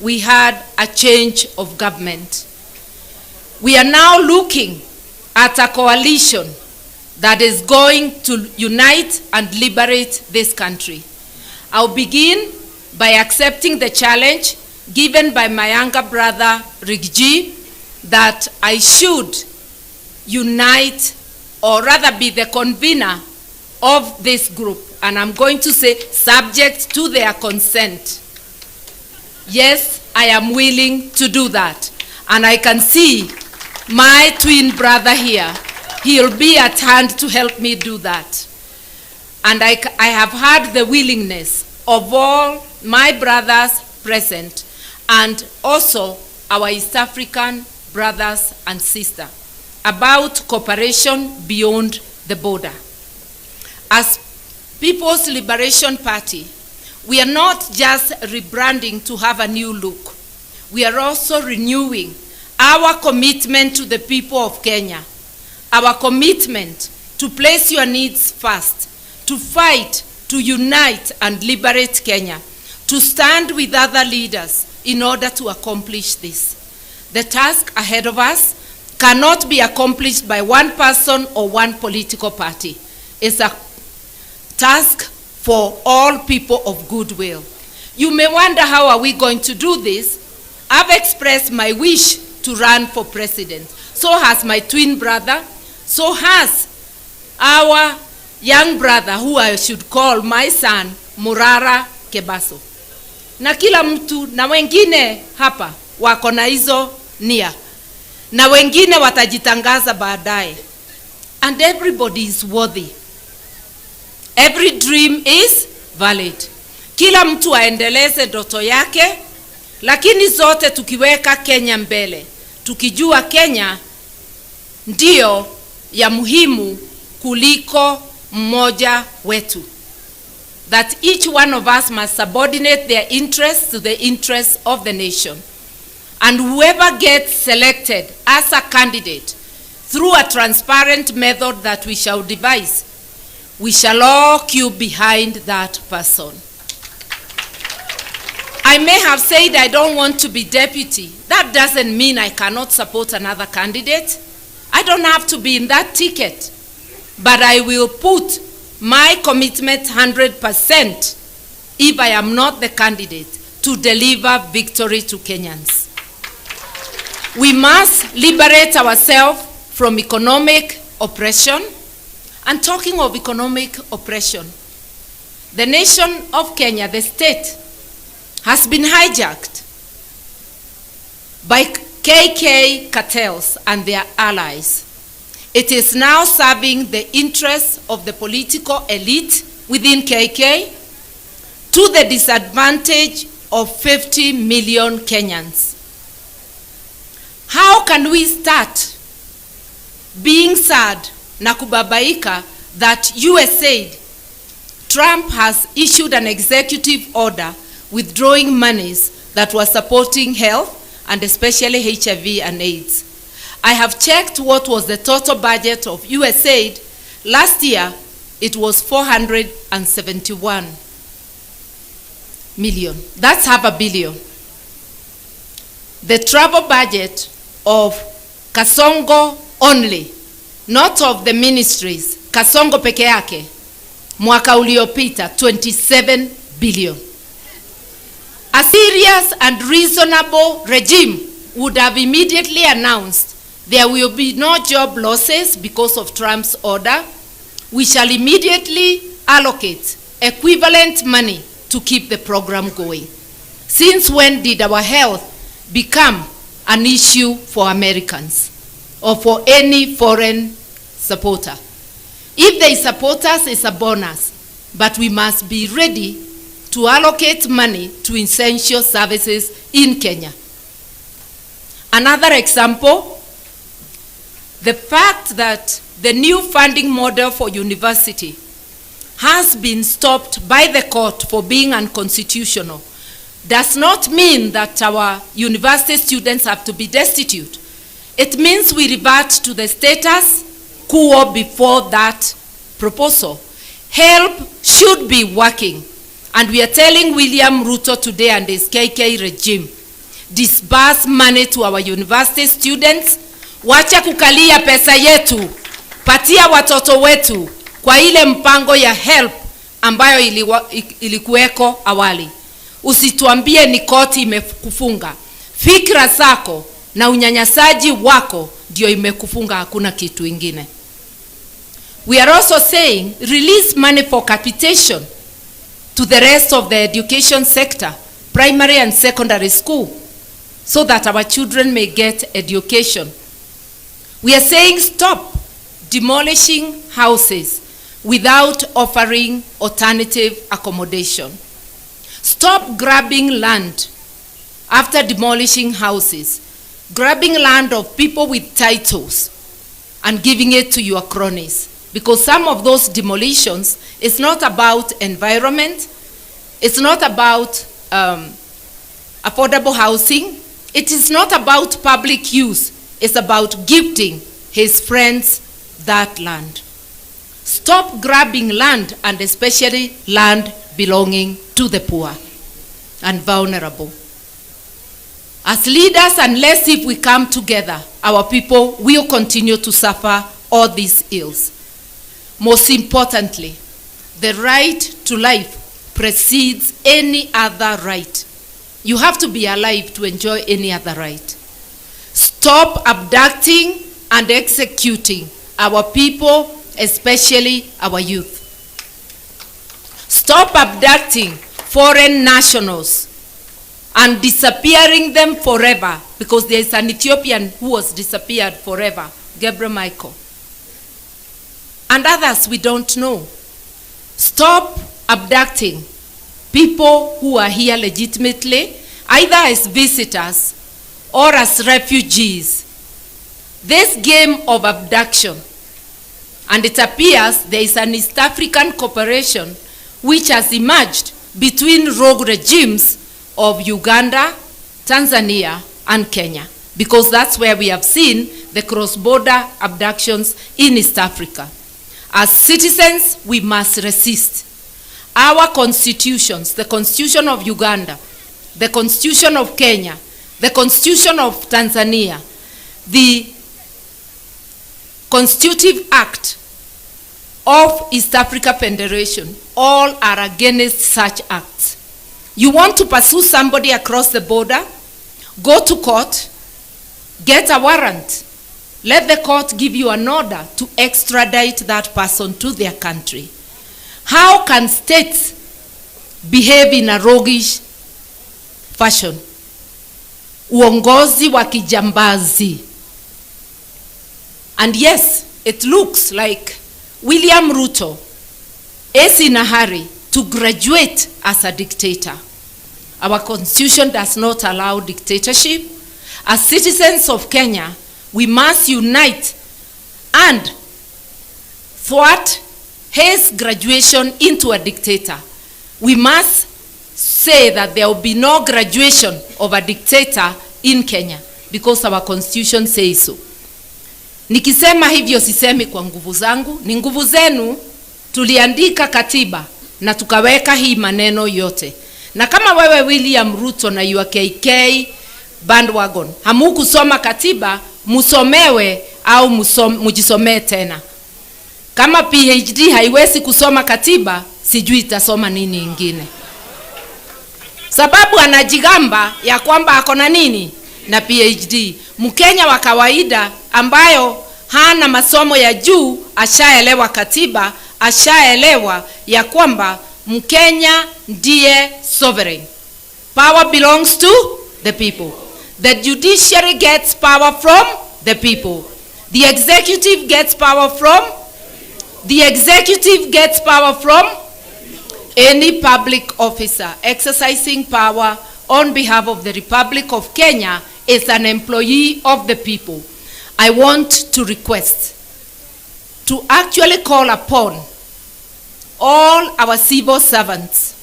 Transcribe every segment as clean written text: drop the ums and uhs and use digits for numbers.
we had a change of government. We are now looking at a coalition that is going to unite and liberate this country. I'll begin by accepting the challenge given by my younger brother, Rigji, that I should unite, or rather be the convener of this group. And I'm going to say, subject to their consent. Yes, I am willing to do that. And I can see my twin brother here. He'll be at hand to help me do that. And I have had the willingness of all my brothers present, and also our East African brothers and sisters, about cooperation beyond the border. As People's Liberation Party, we are not just rebranding to have a new look. We are also renewing our commitment to the people of Kenya, our commitment to place your needs first, to fight, to unite and liberate Kenya, to stand with other leaders in order to accomplish this. The task ahead of us cannot be accomplished by one person or one political party. It's a task for all people of goodwill. You may wonder, how are we going to do this? I've expressed my wish to run for president. So has my twin brother. So has our young brother, who I should call my son, Murara Kebaso. Na kila mtu na wengine hapa wako na hizo nia. Na wengine watajitangaza baadaye. And everybody is worthy. Every dream is valid. Kila mtu aendeleze ndoto yake, lakini zote tukiweka Kenya mbele. Tukijua Kenya ndio ya muhimu kuliko mmoja wetu. That each one of us must subordinate their interests to the interests of the nation. And whoever gets selected as a candidate through a transparent method that we shall devise, we shall all queue behind that person. I may have said I don't want to be deputy. That doesn't mean I cannot support another candidate. I don't have to be in that ticket. But I will put my commitment 100% if I am not the candidate to deliver victory to Kenyans. We must liberate ourselves from economic oppression. And talking of economic oppression, the nation of Kenya, the state, has been hijacked by KK cartels and their allies. It is now serving the interests of the political elite within KK to the disadvantage of 50 million Kenyans. How can we start being sad na kubabaika that USA, Trump has issued an executive order withdrawing monies that were supporting health and especially HIV and AIDS? I have checked what was the total budget of USAID. Last year, it was 471 million. That's $500 million. The travel budget of Kasongo only, not of the ministries, Kasongo peke yake, mwaka uliopita, 27 billion. A serious and reasonable regime would have immediately announced there will be no job losses because of Trump's order. We shall immediately allocate equivalent money to keep the program going. Since when did our health become an issue for Americans or for any foreign supporter? If they support us, it's a bonus, but we must be ready to allocate money to essential services in Kenya. Another example, the fact that the new funding model for university has been stopped by the court for being unconstitutional does not mean that our university students have to be destitute. It means we revert to the status quo before that proposal. Help should be working, and we are telling William Ruto today and his KK regime, disburse money to our university students. Wacha kukalia pesa yetu, patia watoto wetu kwa ile mpango ya help ambayo ilikuweko awali. Usituambie ni koti imekufunga. Fikra zako na unyanyasaji wako ndio imekufunga, hakuna kitu ingine. We are also saying release money for capitation to the rest of the education sector, primary and secondary school, so that our children may get education. We are saying stop demolishing houses without offering alternative accommodation. Stop grabbing land after demolishing houses, grabbing land of people with titles and giving it to your cronies. Because some of those demolitions is not about environment, it's not about affordable housing, it is not about public use, it's about gifting his friends that land. Stop grabbing land, and especially land belonging to the poor and vulnerable. As leaders, unless if we come together, our people will continue to suffer all these ills. Most importantly, the right to life precedes any other right. You have to be alive to enjoy any other right. Stop abducting and executing our people, especially our youth. Stop abducting foreign nationals and disappearing them forever, because there is an Ethiopian who was disappeared forever, Gabriel Michael. And others we don't know. Stop abducting people who are here legitimately, either as visitors or as refugees. This game of abduction, and it appears there is an East African cooperation which has emerged between rogue regimes of Uganda, Tanzania, and Kenya, because that's where we have seen the cross-border abductions in East Africa. As citizens, we must resist. Our constitutions, the Constitution of Uganda, the Constitution of Kenya, the Constitution of Tanzania, the Constitutive Act of East Africa Federation, all are against such acts. You want to pursue somebody across the border, go to court, get a warrant, let the court give you an order to extradite that person to their country. How can states behave in a roguish fashion? Uongozi wa kijambazi. And yes, it looks like William Ruto is in a hurry to graduate as a dictator. Our constitution does not allow dictatorship. As citizens of Kenya, we must unite and thwart his graduation into a dictator. We must say that there will be no graduation of a dictator in Kenya, because our constitution says so. Nikisema hivyo sisemi kwa nguvu zangu, ni nguvu zenu. Tuliandika katiba na tukaweka hii maneno yote. Na kama wewe William Ruto na UKK bandwagon hamukusoma katiba, musomewe au mujisomee tena. Kama PhD haiwezi kusoma katiba, sijui itasoma nini ingine. Sababu anajigamba ya kwamba akona nini na PhD. Mkenya wa kawaida ambayo hana masomo ya juu ashaelewa katiba, ashaelewa ya kwamba Mkenya ndiye sovereign. Power belongs to the people. The judiciary gets power from the people. The executive gets power from any public officer exercising power on behalf of the Republic of Kenya is an employee of the people. I want to request to actually call upon all our civil servants,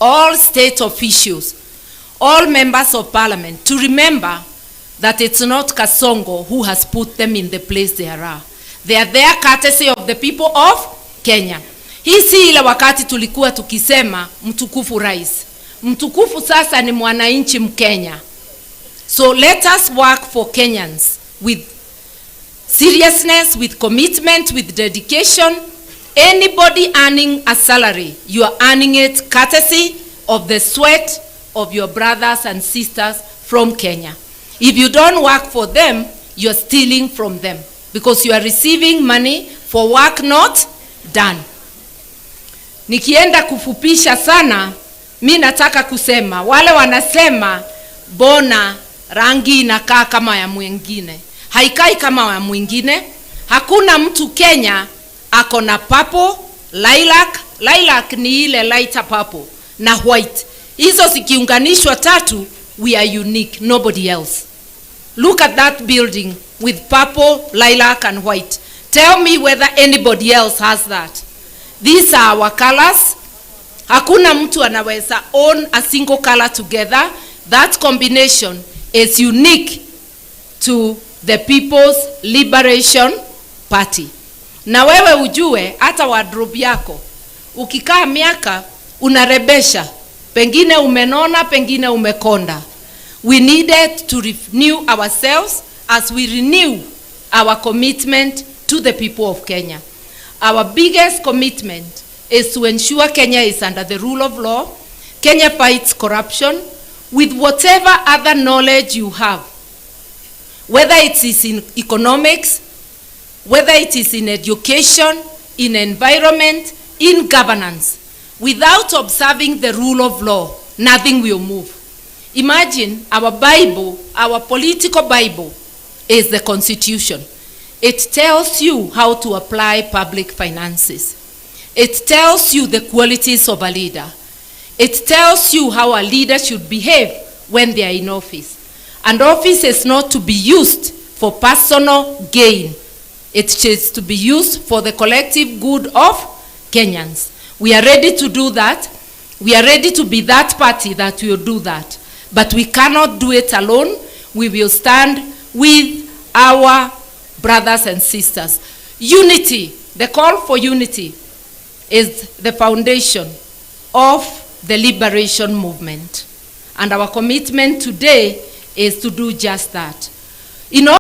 all state officials, all members of parliament to remember that it's not Kasongo who has put them in the place they are. They are there courtesy of the people of Kenya. Hii si ile wakati tulikuwa tukisema mtukufu rais. Mtukufu sasa ni mwananchi Mkenya. So let us work for Kenyans with seriousness, with commitment, with dedication. Anybody earning a salary, you are earning it courtesy of the sweat of your brothers and sisters from Kenya. If you don't work for them, you are stealing from them because you are receiving money for work not done. Nikienda kufupisha sana, mi nataka kusema, wale wanasema bona rangi inakaa kama ya mwingine. Haikai kama ya mwingine. Hakuna mtu Kenya ako na purple, lilac. Lilac ni ile lighter purple na white. Hizo zikiunganishwa tatu, we are unique, nobody else. Look at that building with purple, lilac and white. Tell me whether anybody else has that. These are our colors. Hakuna mtu anaweza own a single color together. That combination is unique to the People's Liberation Party. Na wewe ujue hata wardrobe yako, ukikaa miaka unarebesha, pengine umenona, pengine umekonda. We needed to renew ourselves as we renew our commitment to the people of Kenya. Our biggest commitment is to ensure Kenya is under the rule of law. Kenya fights corruption with whatever other knowledge you have, whether it is in economics, whether it is in education, in environment, in governance. Without observing the rule of law, nothing will move. Imagine our Bible, our political Bible, is the Constitution. It tells you how to apply public finances. It tells you the qualities of a leader. It tells you how a leader should behave when they are in office. And office is not to be used for personal gain. It is to be used for the collective good of Kenyans. We are ready to do that. We are ready to be that party that will do that. But we cannot do it alone. We will stand with our brothers and sisters. Unity, the call for unity, is the foundation of the liberation movement. And our commitment today is to do just that.